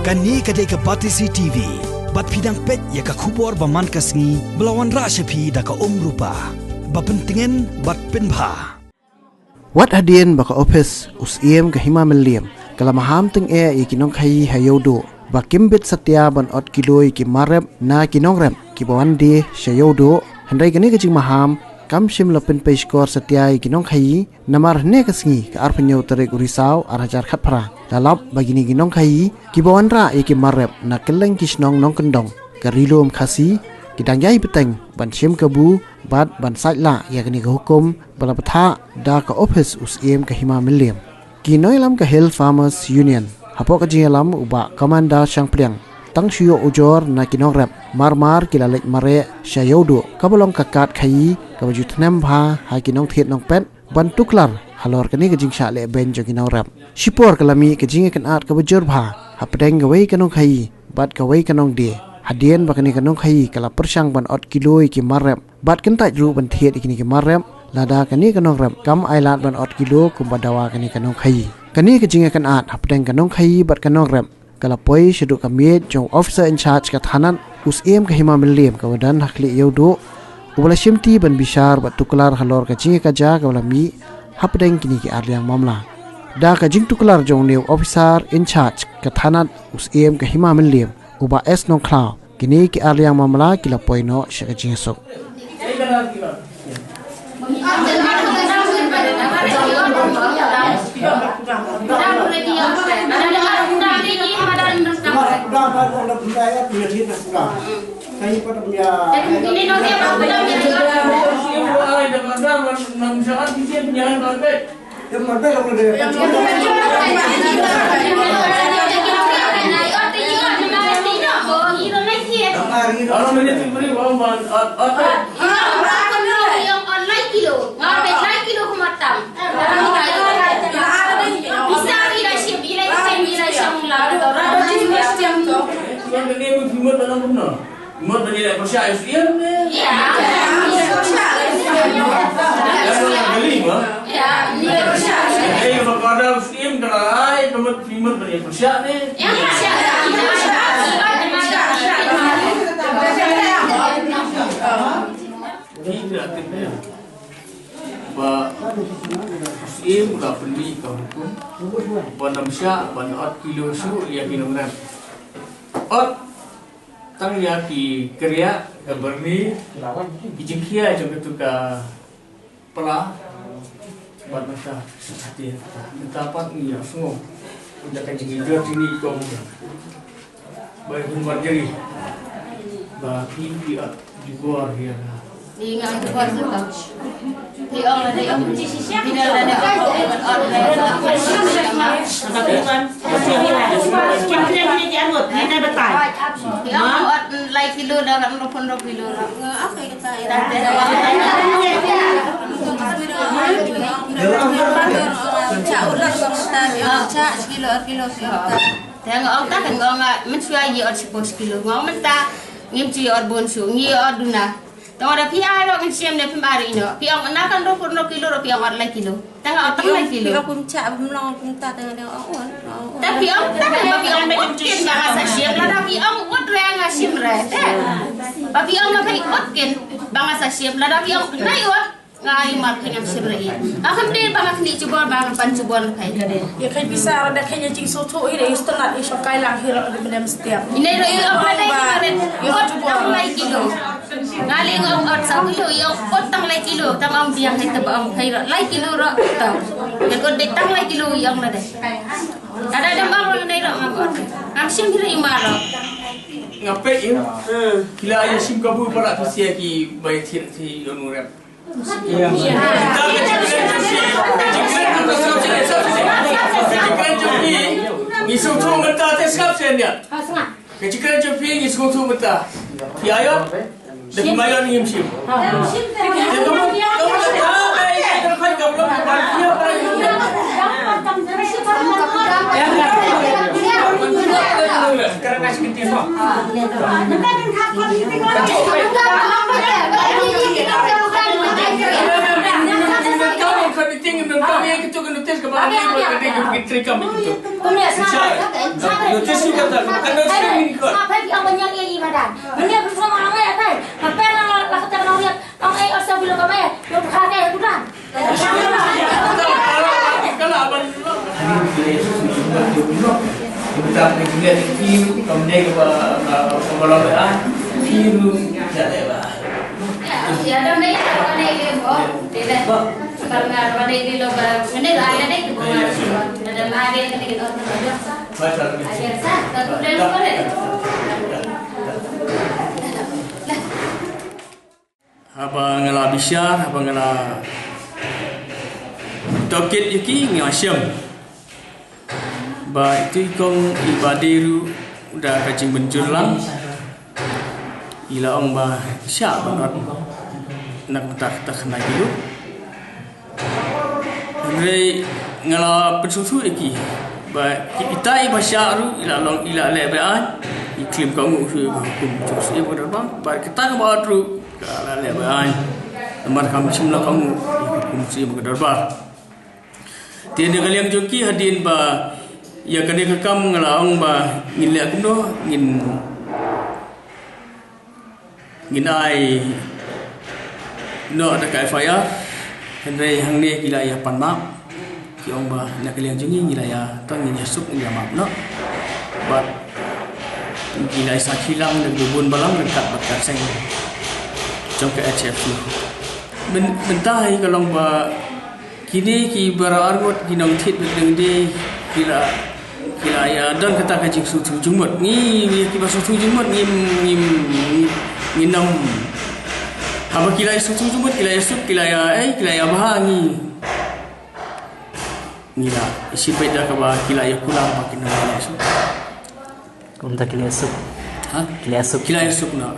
Kani kadai ke Batisi TV. Bat pidang pet ya ka khubor baman kasngi belawan ra shepi da ka rupa. Bapentingan bat penbha. Wat hadien baka office usiem ka hima meliam. Kala maham teng ikinong khai hayodo. Bakimbit satya ban ot kiloi ki marep na kinong rem ki bawandi shayodo. Handai kani kajing maham kamshim lapin peskor satya ikinong khai namar ne kasngi ka arpanyo tarik urisau arajar khatpara. Dalap bagini ginong khai kibawanra iki marep na keleng kisnong nong kendong karilom khasi kidang yai beteng ban shem kabu bat ban saitla ya kini ka hukum balapatha da ka office usiem ka hima meliam kinoilam ka Hill Farmers Union hapo ka jingalam uba komanda sangpriang tang shio ujor na kinong rep marmar kilalek mare shayodo kabolong kakat khai ka bajutnem bha ha kinong thiet nong pet ban tuklar halor kani kajing sha le ben jo kinong rap shipor kalami kajing kan at ka bajur bha hapdeng gawai kanong khai bat gawai kanong de hadien bakani kanong khai kala persang ban ot kiloi ki marep bat kan taj ru ban thiet ikini ki marep lada kani kanong rap kam ailat ban ot kilo kum badawa kani kanong khai kani kajing kan at hapdeng kanong khai bat kanong rap kala poi shedu kamiet jong officer in charge ka thanan usem ka hima melem ka wadan hakli yodo ubala shimti ban bishar bat tuklar halor kajing ka ja ka wala mi hapdeng kini ki arliang mamla da ka jing tuklar jong new officer in charge ka thanat usem ka hima melem uba es nong khlaw kini ki arliang mamla kila poino shaka jing sok Mot bagi nak persia Islam ni. Ya. Beli mah. Ya, ni persia. Ini berkada Muslim kerai, mot bagi persia ni. Ya, persia. Ini tidak kena. Ba Muslim dah beli kau pun. Ban persia, ban 8 kilo su dia kilogram. Tang ya ki kerja berni kijingkia jom itu ka pela buat masa hati dapat ni ya semua udah kajing itu sini kau baik buat jadi bagi dia di luar dia ingat tu kan tu di orang ada yang tidak ada online tapi kan kita ni jangan kita betul orang like kilo dah 60 kilo apa kita cak ulang cak kilo tengok orang tak kan orang mencuai je orang 10 kilo orang mentah ngimci orang bonsu ngi orang duna tengok ada pihak orang mencium dia pembari ini pihak nak kan 20 kilo pihak orang like kilo tengok orang like kilo pihak puncak belum puncak tengok orang tapi orang tak pihak mungkin bahasa siam lah tapi orang buat reng asim reh tapi orang nak ikutkan bahasa siam lah tapi orang naik ngai mat kenyang sibrai akan dia banyak ni cuba banyak pan cuba kai ya kan bisa ada kayaknya jing soto ini setengah isu kai lang hira di benda setiap ini apa dai kemarin otang lai kilo ngali ngau ot sa kilo yo otang lai kilo tamam biang hai tabam kai lai kilo ro tau ya ko detang lai kilo yang na dai ada bang dai ro ngot am sim hira imaro ngape im kila ya sim kabu para kisia ki bai thir thi onurep iya. Isu tu mentah teskap sebenarnya. Ketika jumpi isu tu mentah. Kiayo, dah mayan ni msim. Kerana sekitar tu. Kau yang kita kena tes ke kita kami itu. Kemudian sampai Itu sudah tak. Kena sering ini kau. sampai di awal yang ini madan. Menyia bersama orang lain kan. Sampai lah kita orang lihat orang lain asal bilang kami yang berkata itu kan. Kalau abang kita juga kiru kemudian kalau kiru jadi apa? Ya ada nih ada nih kok. Tidak. Kalau ada nih lo ini ada nih ada lagi yang kita Baca. ajar sah. Kemudian boleh. Apa ngela bisyar, apa ngela tokit yaki ngasyam. Ba itu kong ibadiru udah kacing benjurlang. Ila ong ba sya banget. Nak tak nak hidup. Hari ngela pensusu yaki. Ba kita iba syaru ila long ila lebean. Iklim kamu hukum terus ibu terbang. Ba kita bawa tru kalau lebean. Tempat kami semula kamu hukum si ibu terbang. Tiada kalian joki hadirin ba ya kena kekam ngelaong ba ngin le akum do ngin ai no ada kai faya hendai hang ne kila ya pan mak ki ong ba na kalian jungi ngila ya tang ngin yasuk ngila mak no ba kila sa kilang de bun balang dekat bakat seng jong ke HF bentai kalau ba kini ki berargot kinong tit bedeng di kila ya dan kata kacing susu jumut ni ki susu jumut ni nam haba kila susu jumut kila ya sup kila ya bahangi ngila isi beda ka ba kila ya kulang makin na sup Kung tak kila sup. ha Kila sup. kila ya sup na